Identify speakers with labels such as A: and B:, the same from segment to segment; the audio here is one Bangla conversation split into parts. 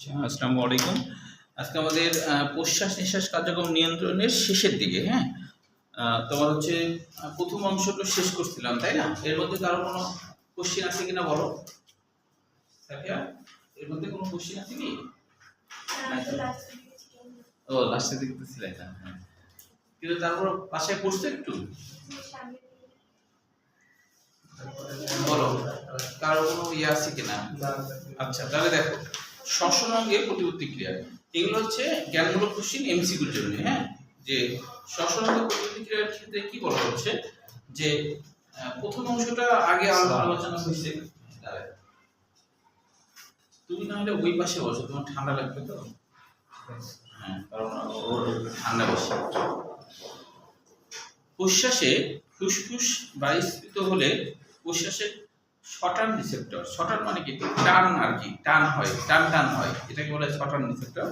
A: আসসালামু আলাইকুম। আজকে আমাদের প্রশ্বাস নিঃশ্বাস কার্যক্রম নিয়ন্ত্রণের শেষের দিকে, হ্যাঁ? তোমার হচ্ছে প্রথম অংশটা শেষ করছিলাম, তাই না? এর মধ্যে কারো কোনো কোশ্চেন আছে কিনা বলো। সাফিয়া, এর মধ্যে কোনো কোশ্চেন আছে কি? ও লাস্টে দেখতেছিলে এটা, হ্যাঁ। কিন্তু তারপর পাশে পড়ছো একটু বলো, কারো কোনো ইয়ে আছে কিনা? আচ্ছা, তাহলে দেখো, শ্বসন অঙ্গে প্রতিবর্তী ক্রিয়া, এগুলো হচ্ছে জ্ঞানমূলক কোশ্চেন এমসিকিউর জন্য, হ্যাঁ? যে শ্বসন অঙ্গে প্রতিবর্তী ক্রিয়ার ক্ষেত্রে কি বলা হচ্ছে যে প্রথম অংশটা আগে আলোচনা হয়েছে। তুমি না হলে ওই পাশে বসো, তোমার ঠান্ডা লাগবে তো। হ্যাঁ, কারণ ওর ঠান্ডা বেশি। প্রশ্বাসে ফুসফুস বায়ুস্ফীত হলে প্রশ্বাসের শটান রিসেপ্টর, শটান মানে কি টান আর কি, টান হয়, টান হয়, এটাকে বলে শটান রিসেপ্টর।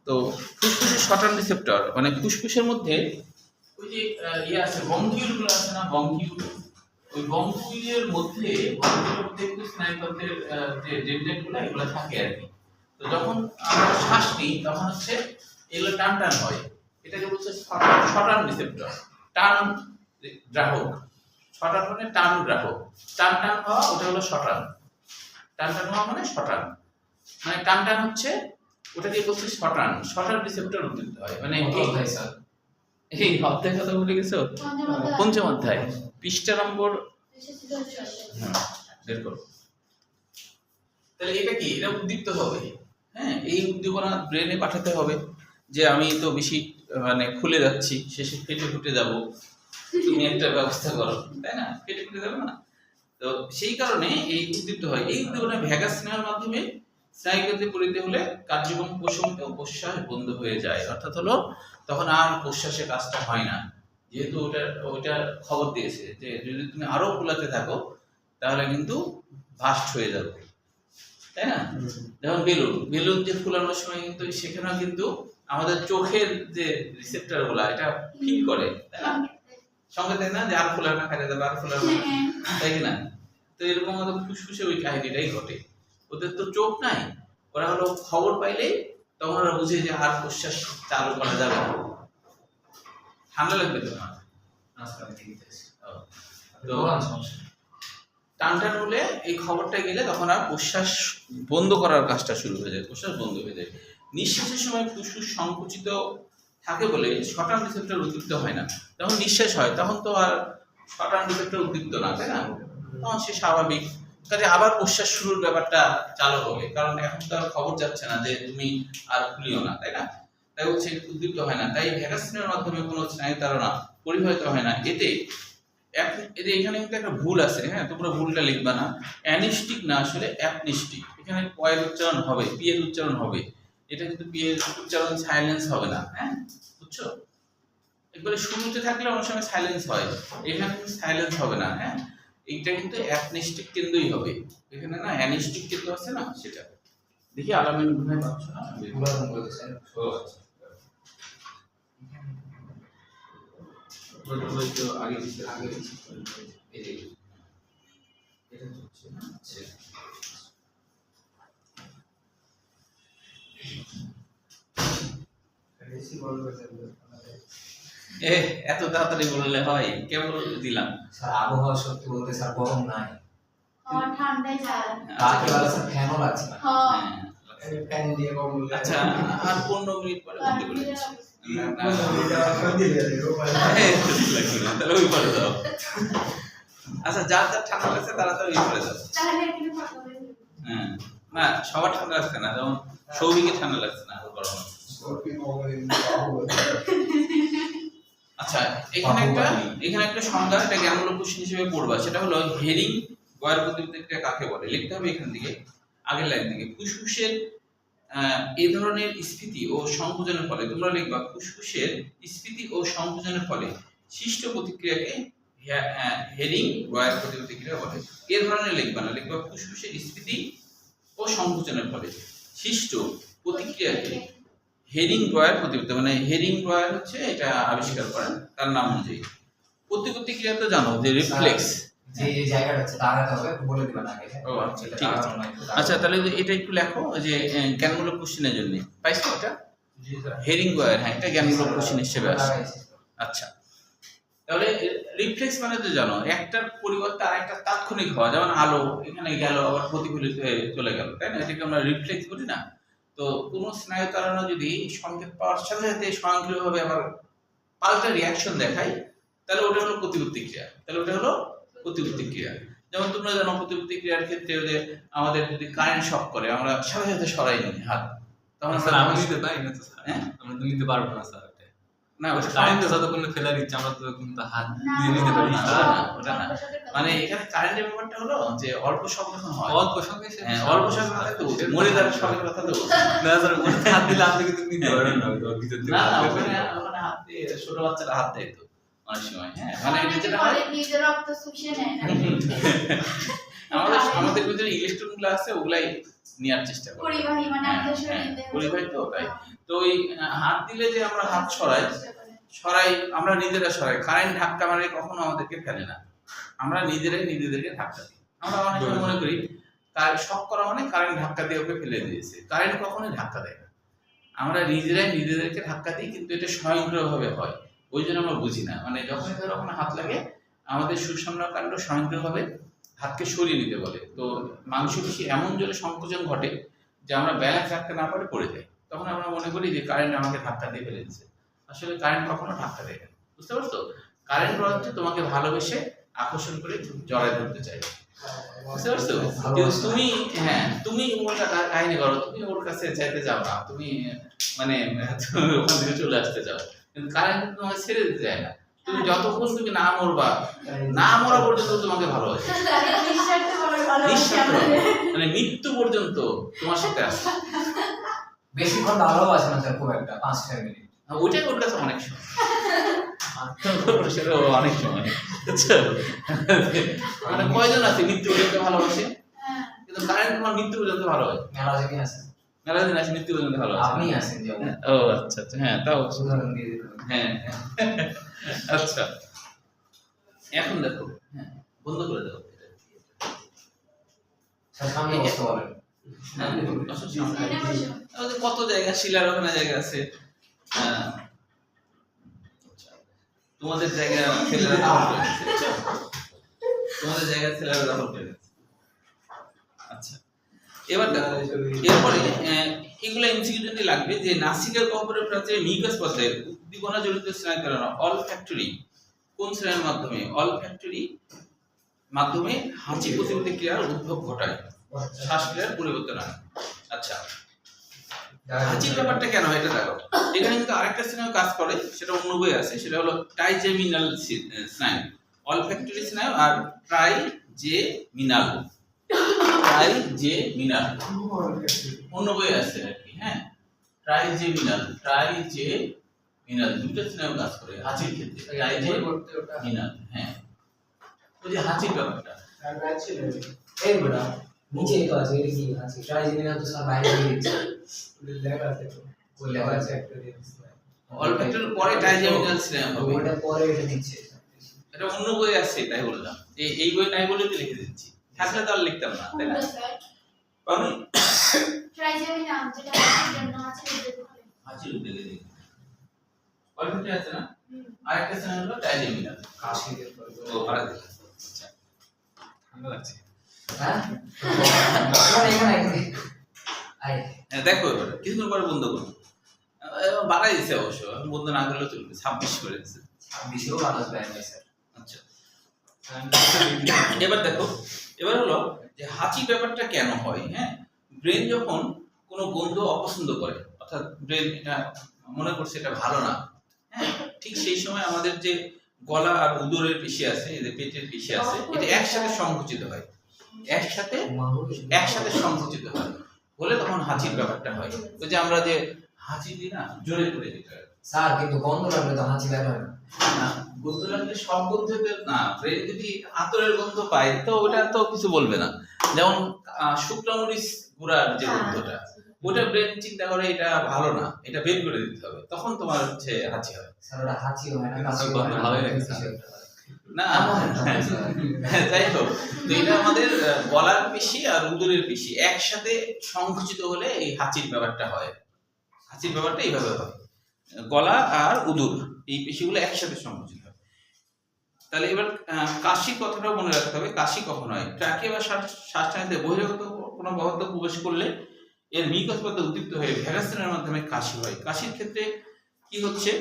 A: তো ফুসফুসের শটান রিসেপ্টর মানে ফুসফুসের মধ্যে ওই যে ইয়ে আছে, বঙ্কিউলগুলো আছে না, বঙ্কিউল, ওই বঙ্কিউলের মধ্যে কিন্তু স্নায়ুতন্ত্রের যে ডেন্ড্রাইটগুলো এগুলো থাকে আর কি। তো যখন আমরা শ্বাস নিই তখন হচ্ছে এগুলো টান হয়, এটাকে বলছে শটান রিসেপ্টর, টান গ্রাহক। শটান মানে টান গ্রাহক, টান হওয়া ওটা হলো শটান, টান হওয়া মানে শটান, মানে টান হচ্ছে ওটাকে বলছে শটান, শটান রিসেপ্টর উদ্দীপ্ত হয়। মানে এই অধ্যায় কথা বলে গেছো, পঞ্চম অধ্যায় পৃষ্ঠা নম্বর বের করো। তাহলে এটা কি, এটা উদ্দীপ্ত হবে, হ্যাঁ? এই উদ্দীপনা ব্রেনে পাঠাতে হবে যে আমি তো বেশি মানে খুলে যাচ্ছি, শেষে ফেটে ফুটে যাব, তুমি একটা ব্যবস্থা করো, তাই না? ফেটে ফুটে যাবে না? তো সেই কারণে এই উদ্দীপ্ত হয়। এই উদ্দীপনা ভ্যাগাস স্নায়ুর মাধ্যমে স্নায়ুগতি পরিতে হলে কার্যক্রম প্রশমিত, প্রশ্বাস বন্ধ হয়ে যায়। অর্থাৎ হলো তখন আর প্রশ্বাসের কাজটা হয় না, যেহেতু ওটা খবর দিয়েছে যে যদি তুমি আরো ফুলাতে থাকো তাহলে কিন্তু ভাস্ট হয়ে যাবে, তাই না? যেমন বেলুন যে ফুলানোর সময় কিন্তু সেখানেও কিন্তু আমাদের চোখের যে রিসেপ্টর গুলা এটা ফিল করে, তাই না? সঙ্গে দেয় না যে আর ফুলানো খাইতে যাবে, আর ফুলানো, তাই না? তো এরকম আমাদের ফুসফুসে ওই কাহিনীটাই ঘটে। ওদের তো চোখ নাই, ওরা হলো খবর পাইলেই তখন ওরা বুঝে যে আর প্রশ্বাস চালু করা যাবে না। ঠান্ডা লাগবে তোমার, টান হলে এই খবরটা গেলে তখন আর প্রশ্বাস বন্ধ করার কাজটা শুরু হয়ে যায়, প্রশ্বাস বন্ধ হয়ে যায়। নিঃশ্বাসের সময় ফুসফুস সংকুচিত থাকে বলে শটান রিসেপ্টর উদ্দীপ্ত হয় না। যখন নিঃশ্বাস হয় তখন তো আর শটান রিসেপ্টর উদ্দীপ্ত না, তাই না? তখন সে স্বাভাবিক কাজে আবার প্রশ্বাস শুরুর ব্যাপারটা চালু হবে, কারণ এখন তো আর খবর যাচ্ছে না যে তুমি আর খুলিও না, তাই না? তাই হচ্ছে উদ্দীপ্ত হয় না। তাই ভ্যাগাস স্নায়ুর মাধ্যমে কোনো স্নায়ু তাড়না পরিবাহিত হয় না। এতে এখানে কিন্তু একটা ভুল আছে, হ্যাঁ? তোমরা ভুলটা লিখবা না, অ্যানিস্টিক না, আসলে অ্যাপনিস্টিক। এখানে পয়ের উচ্চারণ হবে, পি এর উচ্চারণ হবে, এটা কিন্তু পি এর উচ্চারণ সাইলেন্স হবে না, হ্যাঁ? বুঝছো? একবারে শুরুতে থাকলে অনেক সময় সাইলেন্স হয়, এখানে কিন্তু সাইলেন্স হবে না, হ্যাঁ? এইটা কিন্তু অ্যাপনিস্টিক কেন্দ্রই হবে, এখানে না অ্যানিস্টিক কেন্দ্র আছে না, সেটা দেখি আলামিন ভাই পাচ্ছ না উদাহরণ বলেছেন। ও আচ্ছা, ওই তো আগে এই এটা হচ্ছে না, আচ্ছা বেশি বড় হয়ে যাবে। এত তাড়াতাড়ি বললে হয়? কেবল দিলাম
B: স্যার আবহাওয়া সত্যি বলতে স্যার গরম নাই,
C: ঠান্ডায় যায়,
B: তাকে বলে স্যার ফ্যানও লাগছে না।
C: হ্যাঁ,
B: ফ্যান দিয়ে কম।
A: আচ্ছা, আর 15 মিনিট পরে বলতে বলেছি, তাহলে ওই পরে যাও। আচ্ছা, যার যার ঠান্ডা লাগছে তারা তো ওই পরে যাও। হ্যাঁ, না সবার ঠান্ডা লাগছে না, যেমন সৌভিকে ঠান্ডা লাগছে না, ওর গরম লাগছে। আচ্ছা, এখানে একটা সংজ্ঞা, এটা জ্ঞানমূলক কোশ্চেন হিসেবে পড়বা, সেটা হলো হেরিং গয়ের প্রতিক্রিয়া কাকে বলে। লিখতে হবে এখান থেকে, আগের লাইন থেকে। ফুসফুসের এই ধরনের স্ফীতি ও সংকোচনের ফলে, তোমরা লিখবা ফুসফুসের স্ফীতি ও সংকোচনের ফলে সৃষ্ট প্রতিক্রিয়াকে হেরিং গয়ের প্রতিক্রিয়া বলে। এই ধরনের লিখবা না, লিখবা ফুসফুসের স্ফীতি ও সংকোচনের ফলে সৃষ্ট প্রতিক্রিয়াকে হেরিং ব্রয়ার প্রতিক্রিয়া, মানে হেরিং ব্রয়ার হচ্ছে এটা আবিষ্কার করেন, তার নাম অনুযায়ী। প্রতিক্রিয়া তো জানো যে রিফ্লেক্স,
B: যে এই জায়গাটা হচ্ছে দাঁড়াতে হবে বলে দিবেন আগে হ্যাঁ?
A: ও আচ্ছা ঠিক আছে।
B: দাঁড়ানো নয়, দাঁড়ানো।
A: আচ্ছা তাহলে এটা একটু লেখো যে জ্ঞানমূলক কোশ্চেনের জন্য পাইছো এটা
B: জি স্যার।
A: হেরিং বয়ার, হ্যাঁ এটা জ্ঞানমূলক কোশ্চেন হিসেবে আসে।
B: লাগাইছি।
A: আচ্ছা তাহলে রিফ্লেক্স মানে তো জানো একটার পরিবর্তে আরেকটা তাৎক্ষণিক হওয়া, যেমন আলো এখানে গেল আবার প্রতিফলিত হয়ে চলে গেল, তাই না? এটাকে আমরা রিফ্লেক্স বলি না? তো কোনো স্নায়ু তাড়না যদি সংকেত পাওয়ার সাথে সাথে স্বয়ংক্রিয়ভাবে আবার পাল্টা রিয়াকশন দেখায়, তাহলে ওটা হলো প্রতিবর্তী ক্রিয়া। তাহলে ওটা হলো প্রতিবর্তী ক্রিয়া। যেমন তোমরা জানো প্রতিবর্তী ক্রিয়ার ক্ষেত্রে যে আমাদের যদি কারেন্ট শক করে আমরা সাথে সাথে সরাই নিই হাত, তখন
D: স্যার
A: আমরা
D: আমি নিতে পারি না তো স্যার।
A: হ্যাঁ?
D: আমরা তো নিতে পারবো না স্যার ওটা।
A: না ওটা
D: কারেন্টে যতক্ষণ ফেলার ইচ্ছা আমরা তো কিন্তু হাত
C: না,
D: দিয়ে নিতে পারি না।
A: না, না, ওটা না। মানে এখানে কারেন্টের ব্যাপারটা হলো যে অল্প শক যখন হয়,
D: অল্প সঙ্গে সে
A: হ্যাঁ অল্প শক কথা তো বলছি, মরে যাওয়ার শকের কথা তো বলছি।
D: না স্যার ওটা হাত দিলে আপনি কিন্তু নিতে পারবেন না ওর ভিতর থেকে
A: না না,
D: হাত দিয়ে
A: ওখানে
D: ফেলবেন।
A: ওখানে হাত দিয়ে ছোট বাচ্চারা হাত দেয় তো অনেক সময়, হ্যাঁ মানে এটা
C: অনেকে
A: যেটা
C: বলে
A: হয়
C: নিজের রক্ত শুষে নেয় না।
A: আমাদের ভিতরে ইলেকট্রন গুলো আছে ওগুলাই নেওয়ার চেষ্টা করি।
C: পরিবাহী মানে
A: হ্যাঁ,
C: আমাদের
A: হ্যাঁ,
C: শরীরে
A: পরিবাহী তো তাই। তো ওই হাত দিলে যে আমরা হাত সরাই আমরা নিজেরা সরাই, কারেন্ট ধাক্কা মারে কখনো আমাদেরকে ফেলে না, আমরা নিজেরাই নিজেদেরকে ধাক্কা দিই। আমরা অনেক সময় মনে করি তার শক করা মানে কারেন্ট ধাক্কা দিয়ে ওকে ফেলে দিয়েছে, কারেন্ট কখনোই ধাক্কা দেয় না, আমরা নিজেরাই নিজেদেরকে ধাক্কা দিই, কিন্তু এটা স্বয়ংক্রিয়ভাবে হয়, ওই জন্য আমরা বুঝি না। মানে যখন ধরো ওখানে হাত লাগে আমাদের সুষুম্নাকাণ্ড স্বয়ংক্রিয়ভাবে হাতকে সরিয়ে নিতে বলে। তো মাংসপেশি এমন জোরে সংকোচন ঘটে যে আমরা ব্যালেন্স রাখতে না পারে পড়ে যাই, তখন আমরা মনে করি যে কারেন্ট আমাকে ধাক্কা দিয়ে ফেলেছে। আসলে কারেন্ট কখনো ধাক্কা দেয় না, বুঝতে পারছো? কারেন্ট হচ্ছে তোমাকে ভালোবেসে আকর্ষণ করে জড়ায় ধরতে চাই, বুঝতে পারছো? কিন্তু তুমি হ্যাঁ তুমি উল্টা কাহিনী করো, তুমি ওর কাছে যাইতে যাও না, তুমি মানে তুমি ওখান থেকে চলে আসতে চাও, কিন্তু কারেন্ট তোমাকে ছেড়ে দিতে চায় না। তুমি যতক্ষণ তুমি না মরবা, না মরা পর্যন্ত তোমাকে ভালোবাসে,
C: নিঃস্বার্থ ভাবে ভালোবাসে
A: নিঃস্বার্থ
C: আমাদের।
A: মানে মৃত্যু পর্যন্ত তোমার সাথে আসে।
B: বেশিক্ষণ ভালোবাসে না স্যার, খুব একটা 5-6 মিনিট।
A: ওইটাই ওর কাছে অনেক সময়, সেটা অনেক সময়, বুঝছো? মানে কয়জন আছে মৃত্যু পর্যন্ত ভালোবাসে,
C: হ্যাঁ।
A: কিন্তু কারেন্ট তোমার মৃত্যু পর্যন্ত ভালোবাসে।
B: মেলা জায়গায় আছে,
A: মেলা দিন আছে মৃত্যু পর্যন্ত ভালোবাসে।
B: আপনি আছেন যেমন,
A: ও আচ্ছা আচ্ছা, হ্যাঁ তাও
B: উদাহরণ দিয়ে দিতে পারেন।
A: হ্যাঁ আচ্ছা এখন দেখো, হ্যাঁ বন্ধ করে দাও এটা।
B: স্যার সামনে বসতে বলেন।
A: হ্যাঁ, বসো, সামনে।
C: এনে বসো।
A: আমাদের কত জায়গা, শিলার ওখানে জায়গা আছে, হ্যাঁ। আচ্ছা, তোমাদের জায়গা ছেলেরা দখল করে গেছে, বুঝছো? তোমাদের জায়গা ছেলেরা দখল করে গেছে। আচ্ছা এবার দেখো, এরপরে এগুলো এমসিকিউ জন্য লাগবে যে নাসিকার গহ্বরের প্রাচীরে মিউকাস পথের উদ্দীপনা জড়িত স্নায়ু কারণ অলফ্যাক্টরি কোন স্নায়ুর মাধ্যমে, অলফ্যাক্টরি মাধ্যমে হাঁচি প্রতিক্রিয়ার উদ্ভব ঘটায়, শ্বাসক্রিয়ার পরিবর্তন হয়। আচ্ছা হাঁচির ব্যাপারটা কেন হয় এটা দেখো, এখানে কিন্তু আরেকটা স্নায়ু কাজ করে, সেটা অন্য বইয়ে আছে, সেটা হলো ট্রাইজেমিনাল স্নায়ু, অলফ্যাক্টরি স্নায়ু আর ট্রাইজেমিনাল, ট্রাইজেমিনাল অন্য বইয়ে আছে আর কি, হ্যাঁ ট্রাইজেমিনাল দুটো স্নায়ু কাজ করে হাঁচির ক্ষেত্রে, ট্রাইজেমিনাল, হ্যাঁ ওই যে হাঁচির ব্যাপারটা।
B: এই বেটা নিচেই তো আছে, এটা কি আছে? ট্রাইজেমিনাল তো স্যার বাইরে দিয়ে দিচ্ছে। লেখা আছে তো, ওই লেখা আছে একটা দিয়ে দিচ্ছে।
A: অলফ্যাক্টরি পরে ট্রাইজেমিনাল স্নায়ু হবে,
B: ওটা পরে এটা দিচ্ছে।
A: এটা অন্য বইয়ে আছে তাই বললাম, এই বই নাই বলে তো লিখে দিচ্ছি, থাকলে তো আর লিখতাম না, তাই না?
C: কোনটা স্যার?
A: আমি
C: ট্রাইজেমিনাল যেটা হাঁচির জন্য আছে ওদের ঘরে।
A: হাঁচির উদ্যোগে দিই অলফ্যাক্টরি আছে না,
C: হুম।
A: আরেকটা স্নায়ু হলো ট্রাইজেমিনাল।
B: কাশি দিয়ে পরে।
A: ও পারা দিল। আচ্ছা
D: ঠান্ডা লাগছে।
B: হ্যাঁ? এখানে আয়।
A: হ্যাঁ, দেখো এবার কিছুক্ষণ পরে বন্ধ করবো, বাড়াই দিচ্ছে অবশ্য, এখন বন্ধ না করলেও চলবে, 26 করে দিচ্ছে।
B: বেশিও মানুষ দেয় না স্যার।
A: আচ্ছা এবার দেখো, এবার হলো যে হাঁচি ব্যাপারটা কেন হয়, হ্যাঁ ব্রেন যখন কোনো গন্ধ অপছন্দ করে, অর্থাৎ ব্রেন এটা মনে করছে এটা ভালো না, হ্যাঁ ঠিক সেই সময় আমাদের যে গলা আর উদরের পেশি আছে, এই যে পেটের পেশি আছে, এটা একসাথে সংকুচিত হয়, একসাথে সংকুচিত হয়, বলে তখন হাঁচির ব্যাপারটা হয়। ওই যে আমরা যে হাঁচি দিই না জোরে করে দিতে হয়
B: স্যার, কিন্তু গন্ধ লাগলে তো হাঁচি বের হয় না।
A: না, গন্ধ লাগলে সব গন্ধতে না, ব্রেন যদি আতরের গন্ধ পায় তো ওটা তো কিছু বলবে না, যেমন শুকনো মরিচ গুঁড়ার যে গন্ধটা, ওটা ব্রেন চিন্তা করে এটা ভালো না, এটা বের করে দিতে হবে, তখন তোমার হচ্ছে হাঁচি হয়।
B: স্যার ওটা হাঁচি হয় না, কাশি
D: গন্ধ
B: হয় না,
D: ভালোই লাগে
B: কিছু
D: স্যার।
B: একটা হয়।
A: না যাই হোক, তো এটা আমাদের গলার পেশি আর উদরের পেশি একসাথে সংকুচিত হলে এই হাঁচির ব্যাপারটা হয়। হাঁচির ব্যাপারটা এইভাবে হয়, গলা আর উদর এই পেশিগুলো একসাথে সংকুচিত হয়। তাহলে এবার কাশি কথাটাও মনে রাখতে হবে। কাশি কখন হয়? ট্রাকে বা শ্বাসনালীতে বহিরাগত কোনো পদার্থ প্রবেশ করলে এর মিউকাস পর্দা উদ্দীপ্ত হয়ে ভ্যাগাসনের মাধ্যমে কাশি হয়। কাশির ক্ষেত্রে কি হচ্ছে?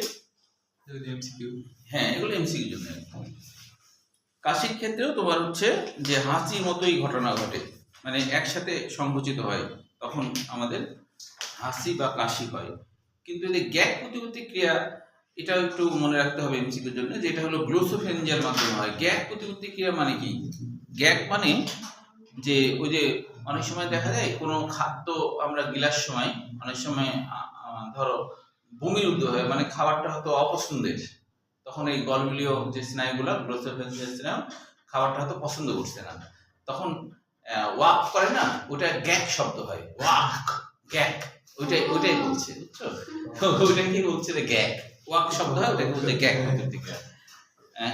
D: এমসিকিউ।
A: হ্যাঁ, এগুলো এমসিকিউর জন্য। কাশির ক্ষেত্রেও তোমার হচ্ছে যে হাঁচির মতোই ঘটনা ঘটে, মানে একসাথে সংকুচিত হয়, তখন আমাদের হাসি বা কাশি হয়। কিন্তু এই গ্যাগ প্রতিপত্তি ক্রিয়া, এটাও একটু মনে রাখতে হবে এমসিকিউর জন্য, যে এটা হলো গ্লোসোফেঞ্জিয়ার মাধ্যমে হয়। গ্যাগ প্রতিপত্তি ক্রিয়া মানে কি? গ্যাগ মানে যে ওই যে অনেক সময় দেখা যায় কোনো খাদ্য আমরা গিলার সময় অনেক সময় ধরো বমির উদ্যোগ হয়, মানে খাবারটা হয়তো অপছন্দের, তখন এই গলবিলীয় যে স্নায়ুগুলো গ্লোসোফেঞ্জিয়াল স্নায়ু খাবারটা হয়তো পছন্দ করছে না, তখন ওয়াক করে না, ওটা গ্যাগ শব্দ হয়, ওয়াক গ্যাগ, ওইটাই বলছে, বুঝছো? ওইটা কি বলছে? গ্যাগ ওয়াক শব্দ হয়, ওটাকে বলছে গ্যাগ প্রতিক্রিয়া।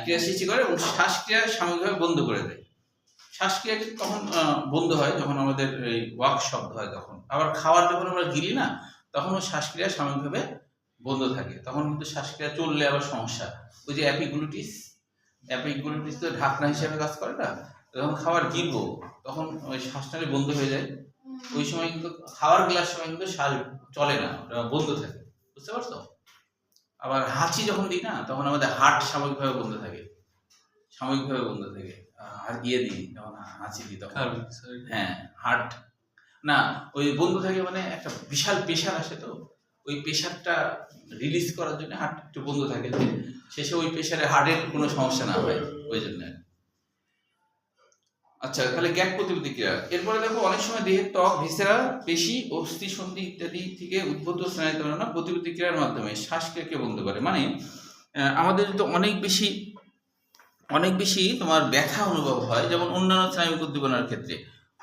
A: ক্রিয়া সৃষ্টি করে এবং শ্বাসক্রিয়া সাময়িকভাবে বন্ধ করে দেয়। শ্বাসক্রিয়া তখন বন্ধ হয় যখন আমাদের এই ওয়াক শব্দ হয় তখন। আবার খাবার যখন আমরা গিলি না, তখনও শ্বাসক্রিয়া সাময়িকভাবে বন্ধ থাকে, তখন কিন্তু শ্বাসক্রিয়া চললে আবার সমস্যা। ওই যে অ্যাপিগ্লুটিস তো ঢাকনা হিসেবে কাজ করে না, যখন খাবার গিলবো তখন ওই শ্বাসনালী বন্ধ হয়ে যায়, ওই সময় কিন্তু খাবার গিলার সময় কিন্তু শ্বাস চলে না, বন্ধ থাকে, বুঝতে পারছো? আবার হাঁচি যখন দিই না, তখন আমাদের হার্ট সাময়িকভাবে বন্ধ থাকে, আর দিই যখন হাঁচি দিই তখন, হ্যাঁ হার্ট না ওই বন্ধ থাকে, মানে একটা বিশাল প্রেশার আসে, তো ওই প্রেশারটা রিলিজ করার জন্য হার্ট একটু বন্ধ থাকে, যে শেষে ওই প্রেশারে হার্টের কোনো সমস্যা না হয়, ওই জন্য। আচ্ছা, তাহলে গ্যাগ প্রতিক্রিয়া। এরপরে দেখো, অনেক সময় দেহের ত্বক, ভিসেরা, পেশি, অস্থি সন্ধি ইত্যাদি থেকে উদ্ভূত স্নায়ুতন্ত্র প্রতিক্রিয়ার মাধ্যমে শ্বাসক্রিয়াকে বন্ধ করে। মানে আমাদের তো অনেক বেশি তোমার ব্যথা অনুভব হয়, যেমন অন্যান্য স্নায়বিক উদ্দীপনার ক্ষেত্রে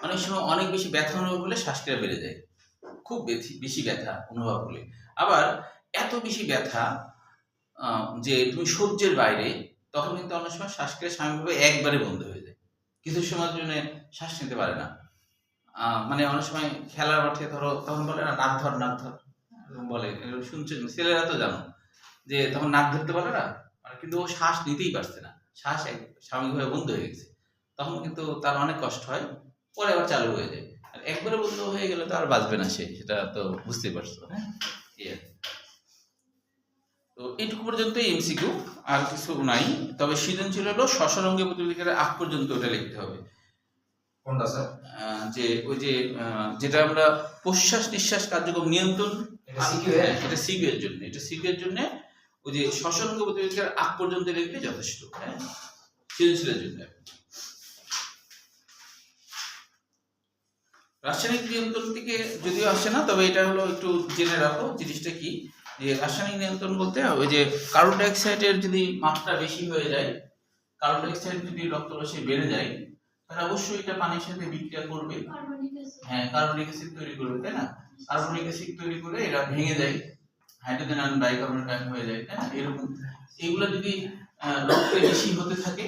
A: অনেক সময় অনেক বেশি ব্যথা অনুভব হলে শ্বাসক্রিয়া বেড়ে যায়, খুব বেশি ব্যথা অনুভব হলে। আবার এত বেশি ব্যথা যে তুমি সহ্যের বাইরে, তখন কিন্তু অনেক সময় শ্বাসক্রিয়া স্বাভাবিকভাবে একবারে বন্ধ হয়ে যায়, কিছু সময়ের জন্য শ্বাস নিতে পারে না। মানে অনেক সময় খেলার মাঠে ধরো, তখন বলে না নাক ধর বলে, শুনছো ছেলেরা তো জানো, যে তখন নাক ধরতে পারে না, কিন্তু ও শ্বাস নিতেই পারছে না, শ্বাস স্বাভাবিকভাবে বন্ধ হয়ে গেছে, তখন কিন্তু তার অনেক কষ্ট হয়, পরে আবার চালু হয়ে যায়। আর একবারে বন্ধ হয়ে গেলে তো আর বাঁচবে না সে, সেটা তো বুঝতেই পারছো। হ্যাঁ, তো এইটুকু পর্যন্তই এমসিকিউ, আর কিছু নাই। তবে সৃজনশীল হলো শ্বসনঙ্গে প্রতিক্রিয়ার আগ পর্যন্ত ওটা লিখতে হবে।
B: কোনটা স্যার?
A: যে ওই যে যেটা আমরা প্রশ্বাস নিঃশ্বাস কার্যক্রম নিয়ন্ত্রণ, এটা সিকিউ এর জন্য, ওই যে শ্বসনঙ্গ প্রতিক্রিয়ার আগ পর্যন্ত লিখলে যথেষ্ট। হ্যাঁ, সৃজনশীলের জন্য। রাসায়নিক নিয়ন্ত্রণ থেকে যদিও আসে না, তবে এটা হলো একটু জেনে রাখো জিনিসটা কি, যে রাসায়নিক নিয়ন্ত্রণ বলতে ওই যে কার্বন ডাই অক্সাইডের যদি মাত্রা বেশি হয়ে যায়, কার্বন ডাই অক্সাইড যদি রক্তরসে বেড়ে যায়, তাহলে অবশ্যই এটা পানির সাথে বিক্রিয়া করবে, হ্যাঁ কার্বনিক অ্যাসিড তৈরি করবে, তাই না? কার্বনিক অ্যাসিড তৈরি করে এটা ভেঙে যায়, হাইড্রোজেন আর বাইকার্বনেট আয়ন হয়ে যায়, তাই না? এরকম এইগুলো যদি রক্তে বেশি হতে থাকে,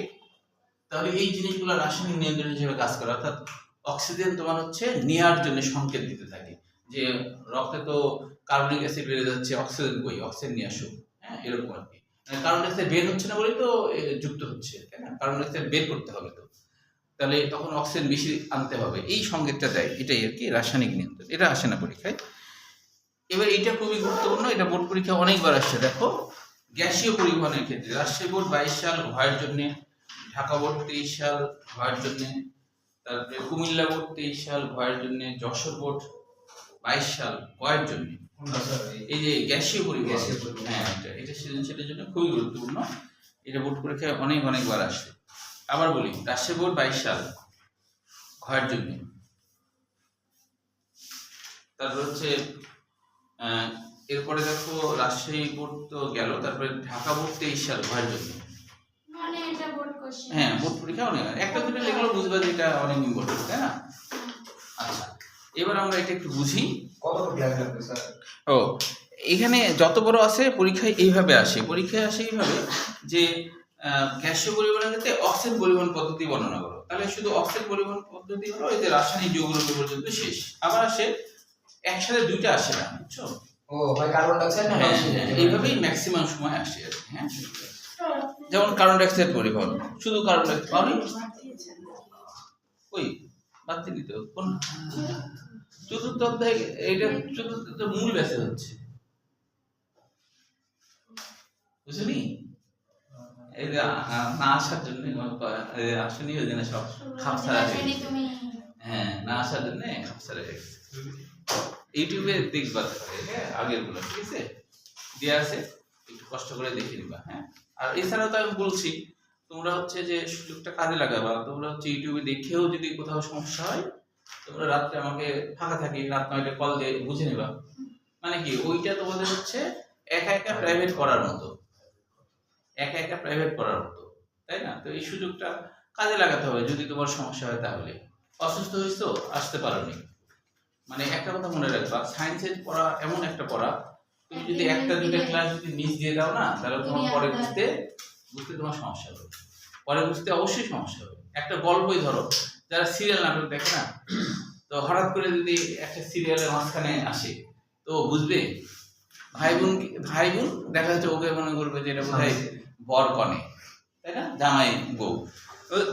A: তাহলে এই জিনিসগুলো রাসায়নিক নিয়ন্ত্রণ হিসেবে কাজ করে। অর্থাৎ অক্সিজেন তোমার হচ্ছে নেওয়ার জন্য সংকেত দিতে থাকে, যে রক্তে তো কার্বনিক অ্যাসিড বেড়ে যাচ্ছে, অক্সিজেন কই, অক্সিজেন নিয়ে আসো, হ্যাঁ এরকম আর কি। কার্বন ডাই অক্সাইড বের হচ্ছে না বলেই তো যুক্ত হচ্ছে, তাই না? কার্বন ডাই অক্সাইড বের করতে হবে, তো তাহলে তখন অক্সিজেন বেশি আনতে হবে, এই সংকেতটা দেয়, এটাই আর কি রাসায়নিক নিয়ন্ত্রণ। এটা আসে না পরীক্ষায়। এবার এটা খুবই গুরুত্বপূর্ণ, এটা বোর্ড পরীক্ষা অনেকবার আসছে। দেখো, গ্যাসীয় পরিবহনের ক্ষেত্রে রাজশাহী বোর্ড 22 সাল ভয়ের জন্য, ঢাকা বোর্ড 23 সাল ভয়ের জন্য, তারপরে কুমিল্লা বোর্ড 23 সাল ভয়ের জন্য, যশোর বোর্ড 22 সাল ভয়ের জন্য। এই যে গ্যাসীয় পরিবহন, হ্যাঁ এটা সৃজনশীলের জন্য খুবই গুরুত্বপূর্ণ, এটা বোর্ড পরীক্ষায় অনেকবার আসছে। আবার বলি, রাজশাহী বোর্ড 22 সাল ভয়ের জন্য, তারপর হচ্ছে এরপরে দেখো রাজশাহী বোর্ড তো গেল, তারপরে ঢাকা বোর্ড 23 সাল ভয়ের জন্য। হ্যাঁ, বোর্ড পরীক্ষা অনেক, একটা দুটো লেখলে বুঝবে যে এটা অনেক ইম্পর্টেন্ট, তাই না? আচ্ছা, এবার আমরা এটা একটু বুঝি।
B: কতটুকু ক্লাস লাগবে স্যার?
A: এখানে যত বড় আছে পরীক্ষায় এইভাবে আসে, যে গ্যাসীয় পরিবহনের ক্ষেত্রে অক্সিজেন পরিবহন পদ্ধতি বর্ণনা করো। তাহলে শুধু অক্সিজেন পরিবহন পদ্ধতি হলো এই যে রাসায়নিক যৌগরূপে পর্যন্ত শেষ। আবার আসে একসাথে দুইটা আসে না, বুঝছো?
B: ও হয় কার্বন ডাই অক্সাইড না
A: হ্যাঁ,
B: অক্সিজেন।
A: এইভাবেই ম্যাক্সিমাম সময় আসে আর কি, হ্যাঁ। যেমন কার্বন ডাই অক্সাইড পরিবহন, শুধু কার্বন ডাই অক্সাইড পানি ওই বাদ দিলি তো কোন চতুর্থ অধ্যায়, এইটা চতুর্থ অধ্যায়ের মূল ব্যাসে হচ্ছে, বুঝলি? এই যে না আসার জন্য আসেনি ওই জন্য সব খাপসারা হয়ে গেছে।
C: তুমি
A: হ্যাঁ, না আসার জন্য খাপসারা হয়ে গেছে। ইউটিউবে দেখবা, হ্যাঁ, আগের গুলো ঠিক আছে দেওয়া আছে, একটু কষ্ট করে দেখে নিবা। হ্যাঁ, আর এছাড়াও তো আমি বলছি তোমরা হচ্ছে যে সুযোগটা কাজে লাগাবা। তোমরা হচ্ছে ইউটিউবে দেখেও যদি কোথাও সমস্যা হয় তোমরা রাত্রে আমাকে ফাঁকা থাকি রাত 9টায় কল দিয়ে বুঝে নিবা। মানে কি ওইটা তোমাদের হচ্ছে একা একা প্রাইভেট করার মতো, একা একা প্রাইভেট করার মতো, তাই না? তো এই সুযোগটা কাজে লাগাতে হবে। যদি তোমার সমস্যা হয় তাহলে অসুস্থ হয়েছো আসতে পারোনি, মানে একটা কথা মনে রাখবা, সায়েন্সের পড়া এমন একটা পড়া, তুমি যদি একটা দুইটা ক্লাস যদি মিস দিয়ে দাও না তাহলে তোমার পরে বুঝতে তোমার সমস্যা হবে, পরে বুঝতে অবশ্যই সমস্যা হবে। একটা গল্পই ধরো, যারা সিরিয়াল নাটক দেখে না, তো হঠাৎ করে যদি একটা সিরিয়ালের মাঝখানে আসে তো বুঝবে ভাই বোন দেখা যাচ্ছে ওকে মনে করবে যে এটা বোধহয় বর কনে, তাই না, জামাই বউ,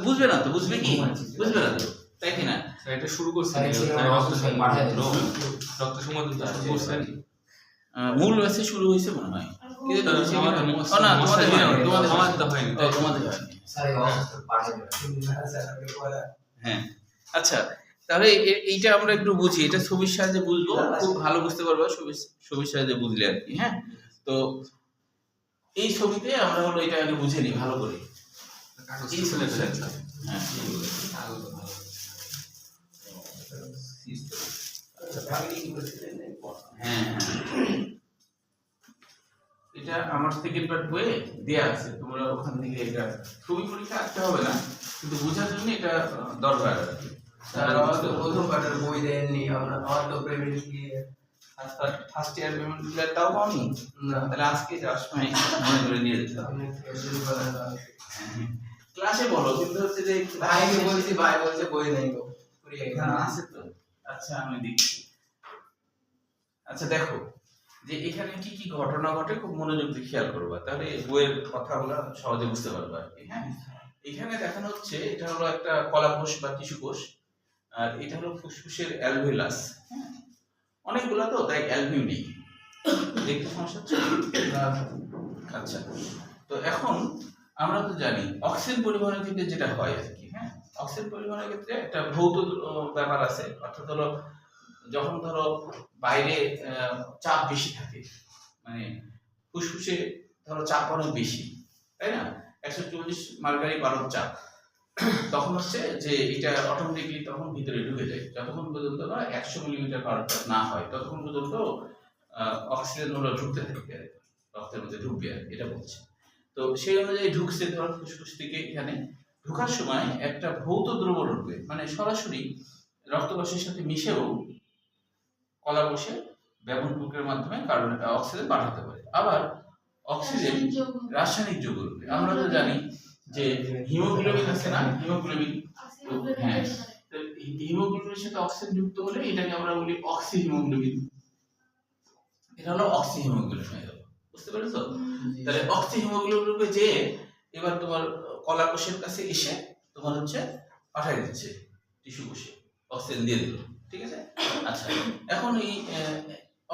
A: বুঝবে না তো, বুঝবে কি বুঝবে না তো, তাই কি না?
D: স্যার এটা শুরু করছেন
B: স্যার, এটা
D: স্যার, রক্ত
B: রক্ত
D: সংবাদ
B: সংবাদ।
D: রক্ত সংবাদ শুরু করছেন।
A: মূল ব্যাচে শুরু হয়েছে মনে হয়, কিন্তু
C: আর
A: বেশি
D: আমাদের
A: ও না, তোমাদের হয়নি, তোমাদের
D: আমাদের তো হয়নি।
A: ও, তোমাদের হয়নি।
B: স্যার এই অবস্থা পাঠিয়ে দেবেন স্যার আমি পড়া
A: হ্যাঁ, আচ্ছা, তাহলে এইটা আমরা একটু বুঝি, এটা ছবির সাহায্যে বুঝবো, খুব ভালো বুঝতে পারবো ছবির সাহায্যে বুঝলে আর কি। হ্যাঁ, তো এই ছবিতে আমরা হলো এটা আগে বুঝে নিই ভালো করে।
D: এই ছেলে ফেলেন স্যার।
A: হ্যাঁ, হ্যাঁ, এটা আমার সেকেন্ড পার্ট বইয়ে দেয়া আছে, তোমরা ওখান থেকে এটা ছবি পরীক্ষা আঁকতে হবে না, কিন্তু বোঝার জন্য এটা দরকার আর কি।
B: স্যার আমার তো প্রথম পার্টের বই দেননি, আমার তো পেমেন্ট কি
A: ফার্স্ট ইয়ার পেমেন্ট তাও পাওনি?
B: না
A: তাহলে আজকে যাওয়ার সময় মনে করে নিয়ে যেতে হবে।
B: আপনি শুরু করেন না।
A: ক্লাসে বলো, কিন্তু হচ্ছে যে
B: ভাইকে বলছি, ভাই বলছে বই নেই গো পুরিয়ে
A: এখানে আছে তো। আচ্ছা, আমি দেখছি। আচ্ছা, দেখো যে এখানে কি কি ঘটনা ঘটে, খুব মনোযোগ দিয়ে খেয়াল করবা, তাহলে এই বইয়ের কথাগুলো সহজে বুঝতে পারবা আর কি। হ্যাঁ, এখানে দেখানো হচ্ছে এটা হলো একটা কলাকোষ বা টিস্যু কোষ, আর এটা হলো ফুসফুসের অ্যালভিউলাস। হ্যাঁ, অনেকগুলো তো, তাই অ্যালভিউ নেই, দেখতে সমস্যা হচ্ছে। আচ্ছা, তো এখন আমরা তো জানি অক্সিজেন পরিবহনের ক্ষেত্রে যেটা হয় আর কি। হ্যাঁ, অক্সিজেন পরিবহনের ক্ষেত্রে একটা ভৌত ব্যাপার আছে, অর্থাৎ হলো যখন ধরো বাইরে চাপ বেশি থাকে, মানে ফুসফুসে ধরো চাপ অনেক বেশি, তাই না, 140 মার্গারি বারোর চাপ, তখন হচ্ছে যে এটা অটোমেটিকলি তখন ভিতরে ঢুকে যায়। যতক্ষণ পর্যন্ত না 100 মিলিমিটার পার না হয় ততক্ষণ পর্যন্ত অক্সিজেন হলো ঢুকতে থাকবে আর কি, রক্তের মধ্যে ঢুকবে আর এটা বলছে। তো সেই অনুযায়ী ঢুকছে, ধর ফুসফুস থেকে এখানে ঢোকার সময় একটা ভৌত দ্রব ঢুকবে, মানে সরাসরি রক্তকোষের সাথে মিশেও কলাকোষে ব্যবন প্রক্রিয়ার মাধ্যমে কার্বন অক্সিজেন পাঠাতে পারে। আবার অক্সিজেন রাসায়নিক যৌগ রূপে, আমরা তো জানি যে হিমোগ্লোবিন আছে না, হিমোগ্লোবিন, হ্যাঁ, তো হিমোগ্লোবিনের সাথে অক্সিজেন যুক্ত হলে এটাকে আমরা বলি অক্সি হিমোগ্লোবিন, এটা হলো অক্সি হিমোগ্লোবিন হয়ে গেল, বুঝতে পেরেছো? তাহলে অক্সি হিমোগ্লোবিন রূপে যে এবার তোমার কলাকোষের কাছে এসে তোমার হচ্ছে পাঠিয়ে দিচ্ছে টিস্যু কোষে, অক্সিজেন দিয়ে দিল, ঠিক আছে? আচ্ছা, এখন এই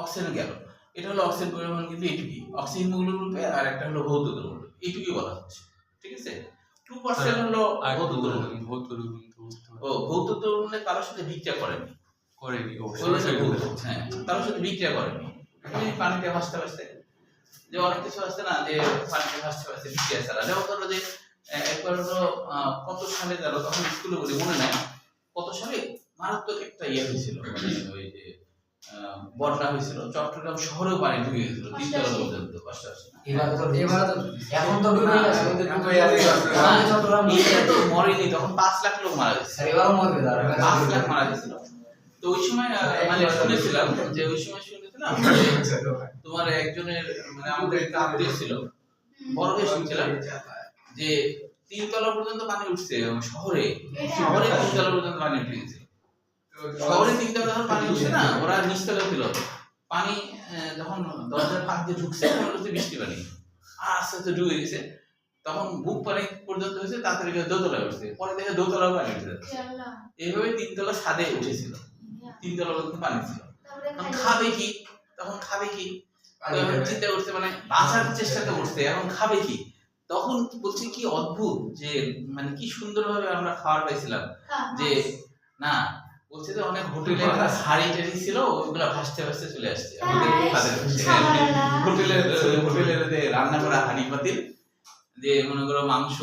A: অক্সিজেন গেল, এটা হলো অক্সিজেন পরিমাণ, কিন্তু এইটুকুই অক্সি হিমোগ্লোবিন রূপে, আর একটা হলো ভৌত দ্রবণ, এইটুকুই বলা হচ্ছে, ঠিক আছে? 2% হলো ভৌত দ্রবণ। ও, ভৌত দ্রবণে কারোর সাথে বিক্রিয়া করেনি, হ্যাঁ, কারোর সাথে বিক্রিয়া করেনি, তুমি পানিতে ভাসতে ভাসতে, যে অনেক কিছু আছে না যে পানিতে ভাসতে ভাসতে বিক্রিয়া ছাড়া, যেমন ধরো যে একবার হলো কত সালে ধরো, তখন স্কুলে বলি মনে নাই কত সালে মারাত্মক একটা ইয়ে হয়েছিল, মানে ওই যে বন্যা হয়েছিল, চট্টগ্রাম শহরেও পানি ঢুকে গেছিল 3 তলা পর্যন্ত, 88 না?
B: এবার তো এখন তো ডুবে গেছে, ওদের ডুবে গেছে চট্টগ্রাম
A: এটা তো মরেনি, তখন 5 লাখ লোক মারা গেছে,
B: স্যার এবারও মরবে দাঁড়া
A: 5 লাখ মারা গেছিল। তো ওই সময় মানে শুনেছিলাম যে তোমার একজনের, মানে আমাদের একটা আত্মীয় ছিল, বড় বেশ শুনছিলাম যে 3 তলা পর্যন্ত পানি উঠছে শহরে,
C: এটা
A: শহরে 3 তলা পর্যন্ত পানি উঠে গেছে। শহরে 3 তলা যখন পানি উঠছে না, ওরা নিচতলা ছিল, পানি যখন দরজার ফাঁক দিয়ে ঢুকছে তখন হচ্ছে বৃষ্টি পানি আস্তে আস্তে ঢুকে গেছে, তখন বুক পানি পর্যন্ত হয়েছে, তাড়াতাড়ি করে দোতলায় উঠছে, পরে দেখে দোতলা পানি উঠে যাচ্ছে।
C: আল্লাহ।
A: এইভাবে 3 তলা ছাদে উঠেছিল, 3 তলা পর্যন্ত পানি ছিল।
C: তারপরে
A: তখন
C: খাইলো।
A: খাবে কি, তখন খাবে কি, তখন চিন্তা করছে, মানে বাঁচার চেষ্টা তো করছে, এখন খাবে কি। তখন বলছে কি অদ্ভুত, যে মানে কি সুন্দরভাবে আমরা খাবার পাইছিলাম,
C: হ্যাঁ,
A: যে না বলছে যে অনেক হোটেলে হাড়ি টাড়ি ছিল, ওইগুলা ভাসতে ভাসতে চলে আসছে আমাদের তাদের হোটেলের যে রান্না করা হাঁড়ি পাতিল, যে মনে করো মাংস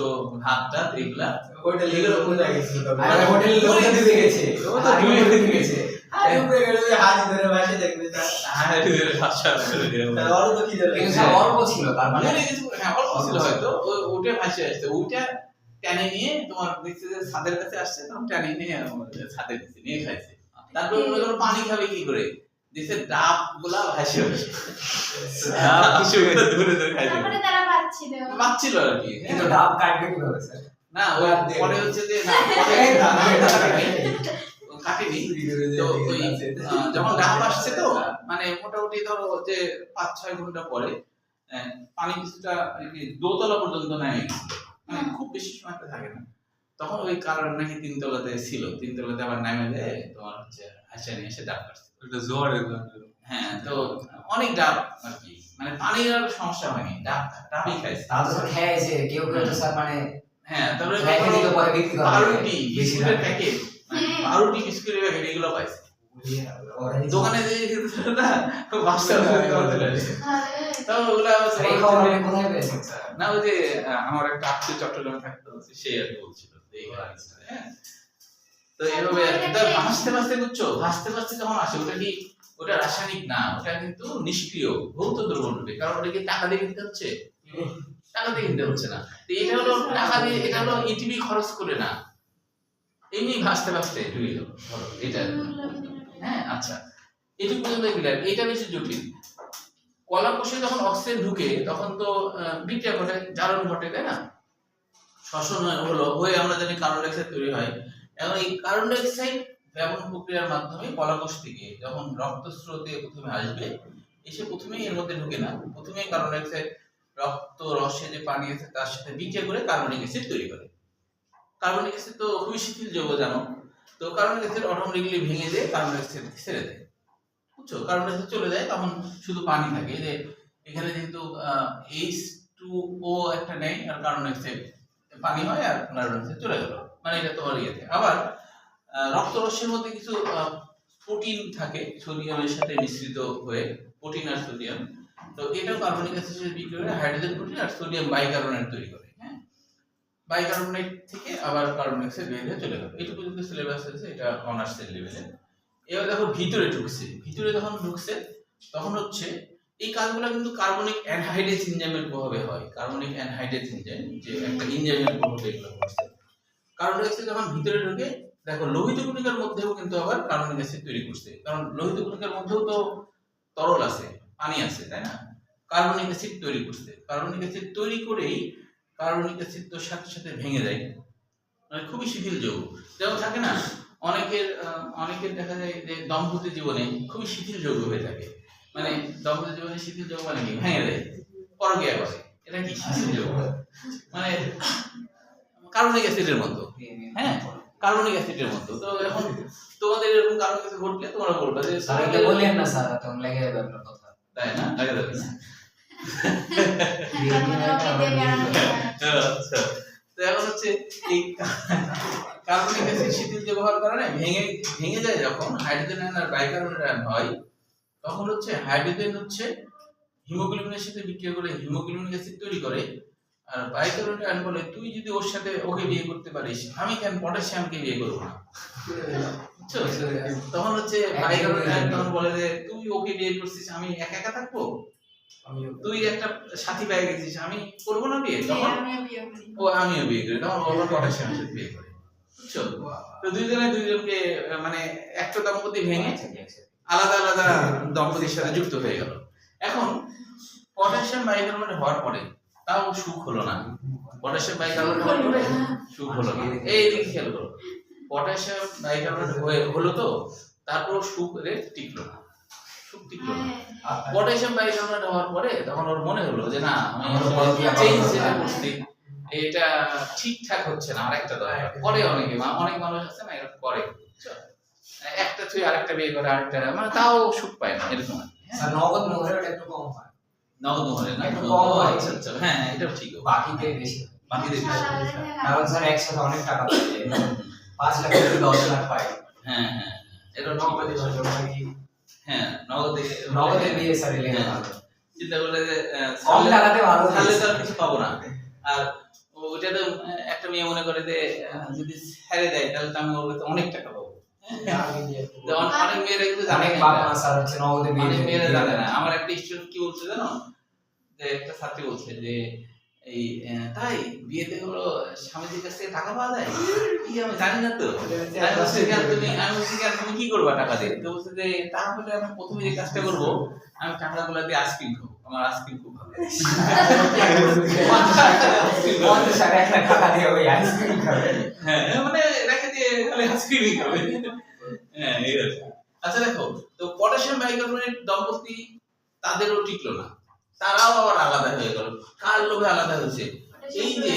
A: ভাত টাত এগুলা
B: হোটেল এগুলো কোথায় গেছিল তবে? আরে হোটেল লোকে ডুবে গেছে, ও তো ডুবে গেছে। আর ডুবে গেলে ওই হাত ধরে বসে দেখবে তার। তাহলে ওর তো কি দরকার?
E: কিন্তু স্যার অল্প ছিল, তার মানে
A: মনে গেছে, হ্যাঁ অল্প ছিল হয়তো, ওটা ভাসে আসছে, ওইটা টেনে নিয়ে তোমার দেখছে যে ছাদের কাছে আসছে, তখন টেনে নিয়ে ছাদের কাছে নিয়ে খাইছে। তারপর মনে করো পানি খাবে কি করে, দেখছে ডাব গুলা ভাসে আসছে, ডাব কিছু ধরে ধরে খাইছে,
C: তারপরে তারা পাচ্ছিল।
A: পাচ্ছিল আর কি।
E: কিন্তু ডাব কাটবে কিভাবে স্যার?
A: না ওই পরে হচ্ছে যে না পরে কাটেনি তো ওই যখন ডাব আসছে তো মানে মোটামুটি ধরো যে 5-6 ঘন্টা পরে পানি কিছুটা আর কি দোতলা পর্যন্ত নেমে গেছিল, মানে খুব বেশি সময় একটা থাকে না। তখন ওই কারণ নাকি 3 তলাতে ছিল, 3 তলাতে আবার নেমে যায়, তোমার হচ্ছে হাসা নিয়ে এসে ডাব কাটছে।
D: এটা জোয়ারের
A: হ্যাঁ, তো অনেক ডাব আর কি, মানে পানির আর সমস্যা হয়নি, ডাবই খাইছে।
E: তারা তো খেয়েছে, কেউ কেউ তো স্যার মানে
A: হ্যাঁ, তারপরে
E: রেখে দিতে পরে বিক্রি করে
A: পাউরুটি বিস্কুটের প্যাকেট, মানে পাউরুটি বিস্কুটের প্যাকেট এগুলো পাইছে দোকানে যে না বাসটা করতে লাগে, তাও ওগুলা
E: এই খবর আপনি কোথায় পেয়েছেন স্যার?
A: না ওই যে আমার একটা আত্মীয় চট্টগ্রামে থাকতো, সে আর কি বলছিল যে এই ঘটনা। হ্যাঁ, তো এইভাবে ভাসতে ভাসতে বুঝছো, ভাসতে ভাসতে যখন আসে ওটা কি, ওটা রাসায়নিক না, ওটা কিন্তু নিষ্ক্রিয় ভৌত দ্রবণ রূপে, কারণ ওটাকে টাকা দিয়ে কিনতে হচ্ছে, টাকা দিয়ে কিনতে হচ্ছে না। তো এটা হলো টাকা দিয়ে, এটা হলো ইটিভি খরচ করে না, এমনি ভাসতে ভাসতে ঢুকে গেল ধরো এটা। হ্যাঁ, আচ্ছা, এটুকু পর্যন্ত ক্লিয়ার। এটা বেশি জটিল। কলা কোষে যখন অক্সিজেন ঢুকে তখন তো বিক্রিয়া ঘটে, জারণ ঘটে, তাই না? শ্বসন হলো, হয়ে আমরা জানি কার্বন ডাই অক্সাইড তৈরি হয়। এখন এই কার্বন ডাই অক্সাইড ব্যবহার প্রক্রিয়ার মাধ্যমে কলা কোষ থেকে যখন রক্ত স্রোতে প্রথমে আসবে, এসে প্রথমেই এর মধ্যে ঢুকে না, প্রথমেই কার্বন ডাই অক্সাইড রক্ত রসে যে পানি আছে তার সাথে বিক্রিয়া করে কার্বনিক অ্যাসিড তৈরি করে। কার্বনিক অ্যাসিড তো খুবই শিথিল যৌগ জানো, তো কার্বনিক অ্যাসিড অটোমেটিক্যালি ভেঙে দিয়ে কার্বন ডাই অক্সাইড ছেড়ে দেয়, বুঝছো? কার্বন ডাই অক্সাইড চলে যায়, তখন শুধু পানি থাকে। যে এখানে কিন্তু H2O একটা নেই, আর কার্বন ডাই অক্সাইড পানি হয়, আর কার্বন ডাই অক্সাইড চলে গেল, মানে এটা তোমার ইয়েতে। আবার রক্তরসের মধ্যে কিছু প্রোটিন থাকে সোডিয়ামের সাথে মিশ্রিত হয়ে, প্রোটিন আর সোডিয়াম, তো এটাও কার্বনিক অ্যাসিডের সাথে বিক্রিয়া করে হাইড্রোজেন প্রোটিন আর সোডিয়াম বাইকার্বনেট তৈরি করে। হ্যাঁ, বাইকার্বনেট থেকে আবার কার্বন ডাই অক্সাইড বের হয়ে চলে গেল। এটুকু পর্যন্ত সিলেবাস আছে, এটা অনার্সের লেভেলে। এবার দেখো ভিতরে ঢুকছে, ভিতরে যখন ঢুকছে তখন হচ্ছে এই কাজগুলো কিন্তু কার্বনিক অ্যানহাইড্রেজ এনজাইমের প্রভাবে হয়। কার্বনিক অ্যানহাইড্রেজ এনজাইম যে একটা এনজাইমের প্রভাবে এগুলো ঘটছে। কার্বন ডাই অক্সাইড যখন ভিতরে ঢুকে দেখো লোহিত কণিকার মধ্যেও কিন্তু আবার কার্বনিক অ্যাসিড তৈরি করছে, কারণ লোহিত কণিকার মধ্যেও তো তরল আছে, পানি আছে, তাই না? কার্বনিক অ্যাসিড তৈরি করছে, কার্বনিক অ্যাসিড তৈরি করেই কার্বনিক অ্যাসিড তো সাথে সাথে ভেঙে যায়, মানে খুবই শিথিল যৌগ। যেমন থাকে না অনেকের দেখা যায় যে দম্পতি জীবনে খুবই শিথিল যৌগ হয়ে থাকে, মানে দম্পতি জীবনে শিথিল যৌগ মানে কি, ভেঙে যায়, পরক্রিয়া করে, এটা কি শিথিল যৌগ, মানে কার্বনিক অ্যাসিডের মতো। হ্যাঁ, কার্বনিক অ্যাসিডের মতো। তো এখন তোমাদের এরকম কার্বনিক অ্যাসিড ঘটলে তোমরা বলবা যে
E: স্যার এটা বললেন না স্যার, তখন লেগে যাবে আপনার কথা।
A: তাই না, লাগে যাবে না। আচ্ছা, তো এখন হচ্ছে এই কার্বনিক অ্যাসিড শিথিল যৌগ হওয়ার কারণে ভেঙে যায়, যখন হাইড্রোজেন আয়ন আর বাইকার্বনেট আয়ন হয়, তখন হচ্ছে হাইড্রোজেন হচ্ছে হিমোগ্লোবিনের সাথে বিক্রিয়া করে হিমোগ্লোবিনিক অ্যাসিড তৈরি করে, আর বাইকার্বনেট আয়ন বলে তুই যদি ওর সাথে ওকে বিয়ে করতে পারিস, আমি কেন পটাশিয়ামকে বিয়ে করব না, বুঝছো? তখন হচ্ছে বাইকার্বনেট আয়ন তখন বলে যে তুই ওকে বিয়ে করছিস, আমি একা একা থাকবো, তুই একটা সাথী পেয়ে গেছিস, আমি করবো না বিয়ে, তখন আমিও বিয়ে করি, তখন ওরা পটাশিয়ামের সাথে বিয়ে করে, বুঝছো? তো দুইজনকে মানে একটা দম্পতি ভেঙে আলাদা আলাদা দম্পতির সাথে যুক্ত হয়ে গেল। এখন পটাশিয়াম বাইকার্বনেট হওয়ার পরে তাও সুখ হলো না, পটাশিয়াম বাইকার্বনেট হওয়ার পরে সুখ হলো না। এই দিকে খেয়াল করো, পটাশিয়াম বাইকার্বনেট হলো তো, তারপর সুখ টিকলো না, সুখ টিকলো না। পটাশিয়াম বাইকার্বনেট হওয়ার পরে তখন ওর মনে হলো যে না, আমি চেঞ্জ যেটা করছি এটা ঠিকঠাক হচ্ছে না, আরেকটা দরকার। করে অনেকে, অনেক মানুষ আছে না এরকম করে, বুঝছো? একটা তুই আরেকটা বিয়ে করে, আরেকটা, মানে তাও সুখ পায় না, এরকম আর কি।
E: স্যার নগদ মোহরে ওটা একটু কম হয়,
A: নগদ মোহরে না,
E: একটু কম হয়।
A: আচ্ছা আচ্ছা, হ্যাঁ এটা ঠিক।
E: বাকিতে বেশি হয়।
A: বাকিদের বেশি।
E: কারণ স্যার একসাথে অনেক টাকা পাই, 5 লাখ থেকে 10 লাখ পাই।
A: হ্যাঁ হ্যাঁ, এটা
E: নগদে
A: ঠিক। হ্যাঁ নগদে,
E: নগদে বিয়ে স্যার এলে ভালো।
A: চিন্তা করলে যে
E: কম টাকাতে ভালো
A: তাহলে তো
E: বিয়ে।
A: আর কিছু পাবো না। আর ওইটা তো একটা মেয়ে মনে করে যে যদি ছেড়ে দেয় তাহলে তো আমি ওর কাছে অনেক টাকা পাবো। তো অনেক মেয়েরা কিন্তু জানে
E: অনেক
A: না
E: বাপ
A: এটা।
E: মা স্যার হচ্ছে নগদে বিয়ে
A: অনেক
E: দিয়ে
A: মেয়েরা
E: দিয়ে
A: জানে
E: দেয়।
A: না। আমার একটা স্টুডেন্ট কি বলছে জানো, যে একটা ছাত্রী বলছে যে এই তাই বিয়েতে হলো স্বামীজির কাছ থেকে টাকা পাওয়া যায়, কি আমি জানি না তো। আমি বলছি, "কেন তুমি কি করবা টাকা দিয়ে?" তো বলছে যে তাহলে আমি প্রথমে যে কাজটা করবো, আমি টাকাগুলো দিয়ে আইসক্রিম খাবো, আমার আইসক্রিম খুব ভালো লাগে।
E: 50 লাখ 1 লাখ টাকা দিয়ে ওই আইসক্রিম খাবে।
A: হ্যাঁ মানে রেখে দিয়ে খালি আইসক্রিমই খাবে। হ্যাঁ এরকম। আচ্ছা দেখো, তো পটাশিয়াম বাইকার্বনেট দম্পতি তাদেরও টিকলো না, তারাও আবার আলাদা হয়ে গেল। কার লোভে আলাদা হয়েছে? এই যে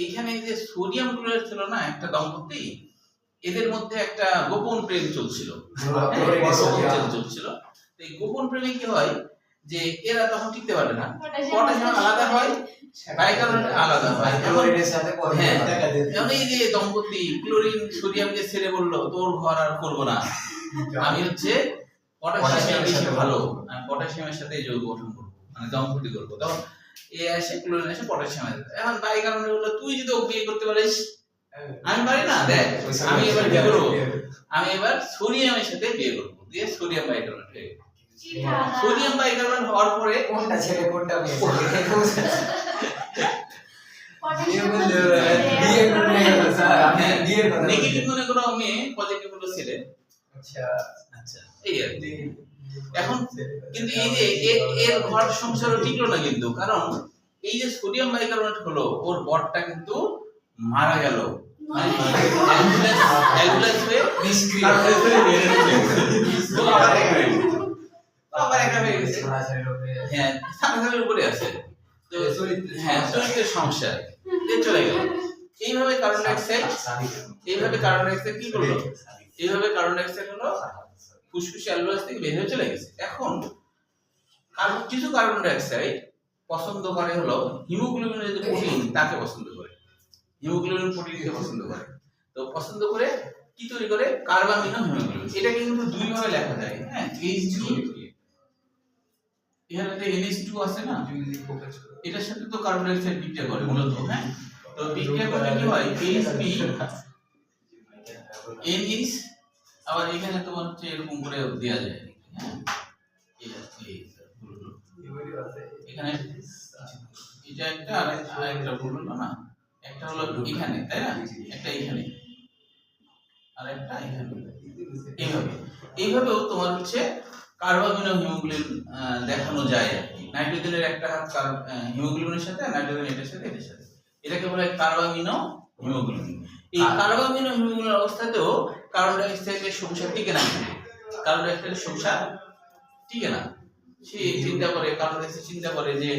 A: এইখানে যে সোডিয়াম ক্লোরাইড ছিল না একটা দম্পতি, এদের মধ্যে একটা গোপন প্রেম চলছিল। চলছিল। এই গোপন প্রেমে কি হয় যে এরা তখন টিকতে পারে না, পটাশিয়াম আলাদা হয়, বাইকার্বনেট আলাদা হয়।
E: ক্লোরাইডের সাথে
A: হ্যাঁ,
E: টাকা দিয়ে
A: এখন এই যে দম্পতি ক্লোরিন সোডিয়ামকে ছেড়ে বললো তোর ঘর আর করবো না, আমি হচ্ছে পটাশিয়ামের বেশি ভালো, আমি পটাশিয়ামের সাথে যৌগ গঠন করবো, মানে দম্পতি করবো। তখন এ আসে ক্লোরিন এসে পটাশিয়ামে, এখন বাইকার্বনেট বললো তুই যদি ওকে বিয়ে করতে পারিস, আমি পারি না, দেখ আমি এবার বিয়ে করবো, আমি এবার সোডিয়ামের সাথে বিয়ে করবো, দিয়ে সোডিয়াম বাইকার্বনেট হয়ে গেল। সোডিয়াম বাইকার্বনেট হওয়ার পরে
E: কোনটা ছেলে কোনটা মেয়ে বিয়ে করলে স্যার আমি বিয়ে করব।
A: নেগেটিভ মনে করো মেয়ে, পজিটিভ হলো ছেলে।
E: আচ্ছা
A: আচ্ছা এই আর কি। এখন কিন্তু এই যে এর ঘর সংসারও টিকলো না কিন্তু, কারণ এই যে সোডিয়াম বাইকার্বনেট হলো ওর বরটা কিন্তু মারা গেল, মানে অ্যাম্বুলেন্স হয়ে
E: নিষ্ক্রিয়
A: কারণে ফেলে বের হয়ে গেছে। তো আবার একা হয়ে গেছে। তো আবার একা হয়ে গেছে।
E: সরাসরি লোকে
A: হ্যাঁ সাধারণের উপরে আছে। তো হ্যাঁ চরিত্রের সমস্যা দিয়ে চলে গেল। এইভাবে কার্বন ডাই অক্সাইড কি করলো? এইভাবে কার্বন ডাই অক্সাইড হলো ফুসফুসে অ্যালভেওলাস থেকে বের হয়ে চলে গেছে। এখন কিছু কার্বন ডাই অক্সাইড পছন্দ করে হলো হিমোগ্লোবিনের যে প্রোটিন তাকে পছন্দ করে, হিমোগ্লোবিন প্রোটিনকে পছন্দ করে। তো পছন্দ করে কি তৈরি করে? Carbamino haemoglobin. এটাকে কিন্তু দুই ভাবে লেখা যায়, হ্যাঁ H2, এখানে যে NH2 আছে না, এটার সাথে তো কার্বন ডাই অক্সাইড বিক্রিয়া করে মূলত, হ্যাঁ। তো বিক্রিয়া করলে কি হয়? Hb NH, আবার এখানে তোমার হচ্ছে এরকম করে দেয়া যায়, হ্যাঁ। এখানে এটা একটা আর একটা বললো না, একটা হলো এখানে, তাই না, একটা এখানে আর একটা এখানে। এইভাবেও তোমার হচ্ছে কার্বামিনো হিমোগ্লোবিন দেখানো যায় আর কি। নাইট্রোজেনের একটা হাত হিমোগ্লোবিনের সাথে, নাইট্রোজেন এটার সাথে এটার সাথে, এটাকে বলে কার্বামিনো হিমোগ্লোবিন। এই কার্বামিনো হিমোগ্লোবিনের অবস্থাতেও কার্বন ডাই অক্সাইডের সংখ্যা টিকে না, কার্বন ডাই অক্সাইডের সংখ্যা টিকে না। সে চিন্তা করে, কার্বন ডাই অক্সাইড চিন্তা করে যে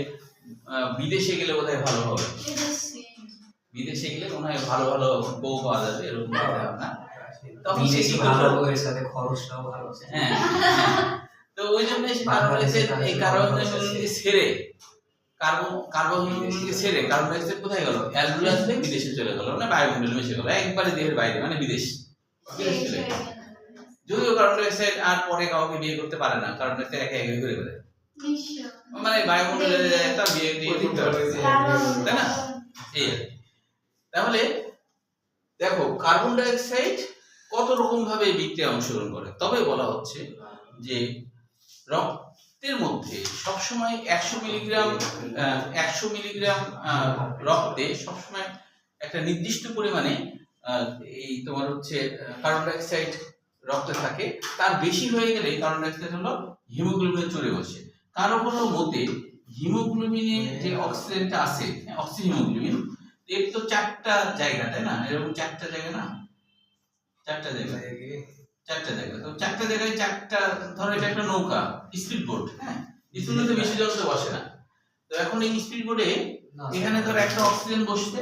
A: বিদেশে গেলে বোধহয় ভালো হবে, বিদেশে গেলে মনে হয় ভালো ভালো বউ পাওয়া যাবে, এরকম ভাবনা। তখন সে কি
E: ভালো
A: করলো?
E: বউয়ের সাথে খরচটাও ভালো আছে।
A: হ্যাঁ তো ওই জন্য সে কার্বন ডাই অক্সাইড এই কার্বন ডাই অক্সাইডকে ছেড়ে কার্বন ডাই অক্সাইড কোথায় গেল? অ্যালভেওলাস থেকে বিদেশে চলে গেল, মানে বায়ুমণ্ডলে মিশে গেল, একবারে দেহের বাইরে, মানে বিদেশ চলে গেল। যদিও কার্বন ডাই অক্সাইড আর পরে কাউকে বিয়ে করতে পারে না, কার্বন ডাই অক্সাইড একা একা ঘুরে বেড়ায়, মানে বায়ুমণ্ডলে একটা বিয়ে করতে পারে, তাই না? এই তাহলে দেখো কার্বন ডাই অক্সাইড কত রকম ভাবে বিক্রিয়া অংশগ্রহণ করে। তবে বলা হচ্ছে যে রক্তের মধ্যে সবসময় 100 মিলিগ্রাম রক্তে সবসময় একটা নির্দিষ্ট পরিমাণে এই তোমার হচ্ছে কার্বন ডাই অক্সাইড রক্তে থাকে। তার বেশি হয়ে গেলে কার্বন ডাই অক্সাইড হলো হিমোগ্লোবিনে চলে বসে। কারো কোনো মতে হিমোগ্লোবিনে যে অক্সিজেনটা আছে, অক্সিহিমোগ্লোবিন, এর তো চারটা জায়গা, তাই না? এরকম চারটা জায়গা না, চারটা জায়গা, চারটা জায়গা। তো চারটা জায়গায় চারটা, ধরো এটা একটা নৌকা, স্পিড বোট, হ্যাঁ, স্পিড তো বেশি জল তো বসে না। তো এখন এই স্পিড বোটে এখানে ধরো একটা অক্সিজেন বসছে,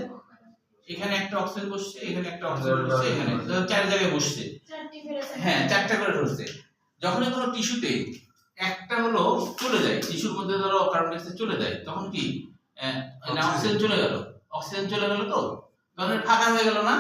A: এখানে একটা অক্সিজেন বসছে, এখানে একটা অক্সিজেন বসছে, এখানে ধরো চার জায়গায় বসছে,
C: চারটি ফেরেছে।
A: হ্যাঁ, চারটা করে ধরছে। যখনই কোনো টিস্যুতে একটা হলো চলে যায়, টিস্যুর মধ্যে ধরো কার্বন ডাই অক্সাইড চলে যায়, তখন কি অক্সিজেন চলে গেল, অক্সিজেন চলে গেল, তো তখন ফাঁকা হয়ে গেল না,